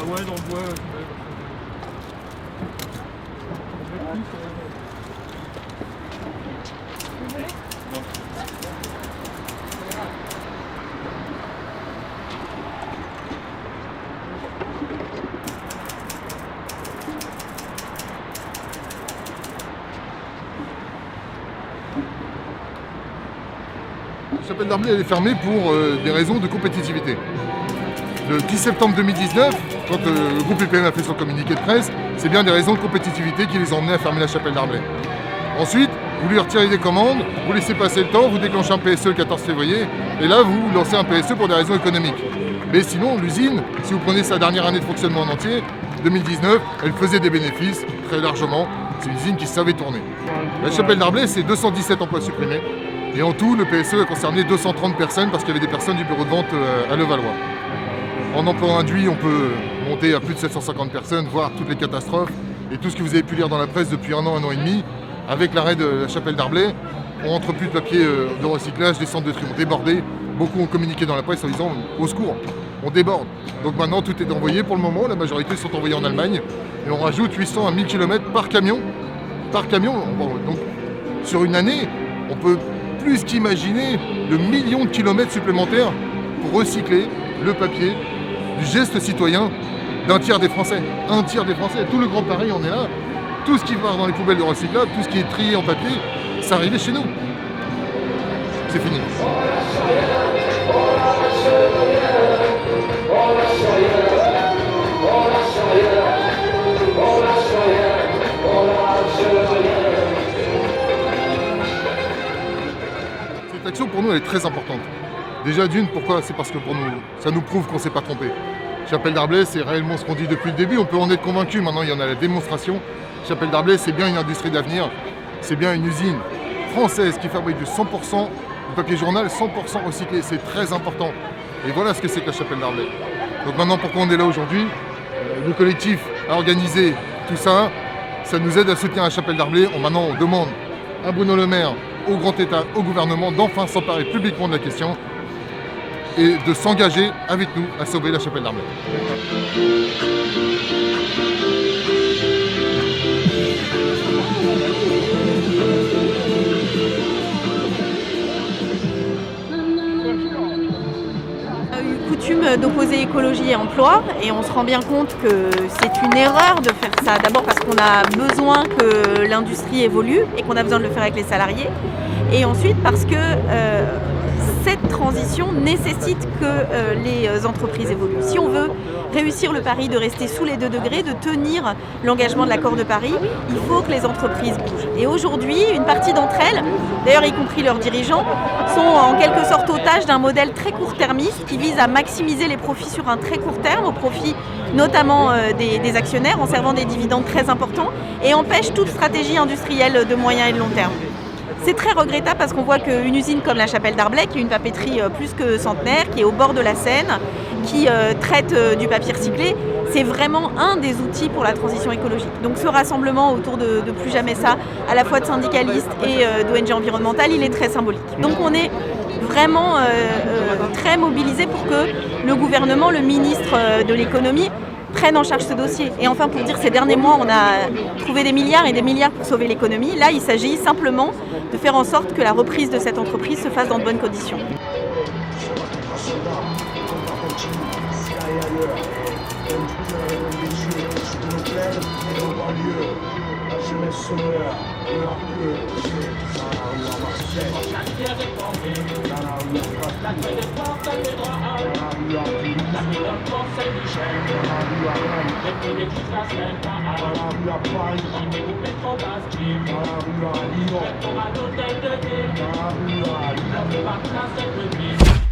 Ouais, dans le bois. La chapelle d'Arblay elle est fermée pour des raisons de compétitivité. Le 10 septembre 2019, quand le groupe UPM a fait son communiqué de presse, c'est bien des raisons de compétitivité qui les ont emmenés à fermer la chapelle d'Arblay. Ensuite, vous lui retirez des commandes, vous laissez passer le temps, vous déclenchez un PSE le 14 février, et là vous lancez un PSE pour des raisons économiques. Mais sinon, l'usine, si vous prenez sa dernière année de fonctionnement en entier, 2019, elle faisait des bénéfices très largement. C'est une usine qui savait tourner. La chapelle d'Arblay, c'est 217 emplois supprimés. Et en tout, le PSE a concerné 230 personnes parce qu'il y avait des personnes du bureau de vente à Levallois. En emploi induit, on peut monter à plus de 750 personnes, voir toutes les catastrophes et tout ce que vous avez pu lire dans la presse depuis un an et demi. Avec l'arrêt de la chapelle d'Arblay, on ne rentre plus de papier de recyclage, les centres de tri ont débordé. Beaucoup ont communiqué dans la presse en disant au secours, on déborde. Donc maintenant tout est envoyé pour le moment, la majorité sont envoyés en Allemagne et on rajoute 800 à 1000 km par camion. Par camion, donc sur une année, on peut plus qu'imaginer le million de kilomètres supplémentaires pour recycler le papier du geste citoyen d'un tiers des Français. Un tiers des Français, tout le Grand Paris on est là. Tout ce qui part dans les poubelles de recyclable, tout ce qui est trié en papier, c'est arrivé chez nous. C'est fini. Cette action pour nous elle est très importante. Déjà d'une, pourquoi? C'est parce que pour nous, ça nous prouve qu'on ne s'est pas trompé. Chapelle d'Arblay, c'est réellement ce qu'on dit depuis le début, on peut en être convaincu, maintenant il y en a la démonstration. Chapelle d'Arblay, c'est bien une industrie d'avenir, c'est bien une usine française qui fabrique du 100% de papier journal, 100% recyclé, c'est très important. Et voilà ce que c'est que la Chapelle d'Arblay. Donc maintenant, pourquoi on est là aujourd'hui? Le collectif a organisé tout ça, ça nous aide à soutenir la Chapelle d'Arblay. Maintenant, on demande à Bruno Le Maire, au Grand État, au gouvernement, d'enfin s'emparer publiquement de la question et de s'engager avec nous à sauver la Chapelle d'Arblay. Coutume d'opposer écologie et emploi et on se rend bien compte que c'est une erreur de faire ça. D'abord parce qu'on a besoin que l'industrie évolue et qu'on a besoin de le faire avec les salariés et ensuite parce que cette transition nécessite que les entreprises évoluent. Si on veut réussir le pari de rester sous les 2 degrés, de tenir l'engagement de l'accord de Paris, il faut que les entreprises bougent. Et aujourd'hui, une partie d'entre elles, d'ailleurs y compris leurs dirigeants, sont en quelque sorte otages d'un modèle très court-termiste qui vise à maximiser les profits sur un très court terme, au profit notamment des actionnaires, en servant des dividendes très importants, et empêche toute stratégie industrielle de moyen et de long terme. C'est très regrettable parce qu'on voit qu'une usine comme la Chapelle d'Arblay, qui est une papeterie plus que centenaire, qui est au bord de la Seine, qui traite du papier recyclé, c'est vraiment un des outils pour la transition écologique. Donc ce rassemblement autour de Plus Jamais Ça, à la fois de syndicalistes et d'ONG environnementales, il est très symbolique. Donc on est vraiment très mobilisés pour que le gouvernement, le ministre de l'économie, prennent en charge ce dossier. Et enfin, pour dire, ces derniers mois, on a trouvé des milliards et des milliards pour sauver l'économie. Là, il s'agit simplement de faire en sorte que la reprise de cette entreprise se fasse dans de bonnes conditions. Dans la rue à Lyon,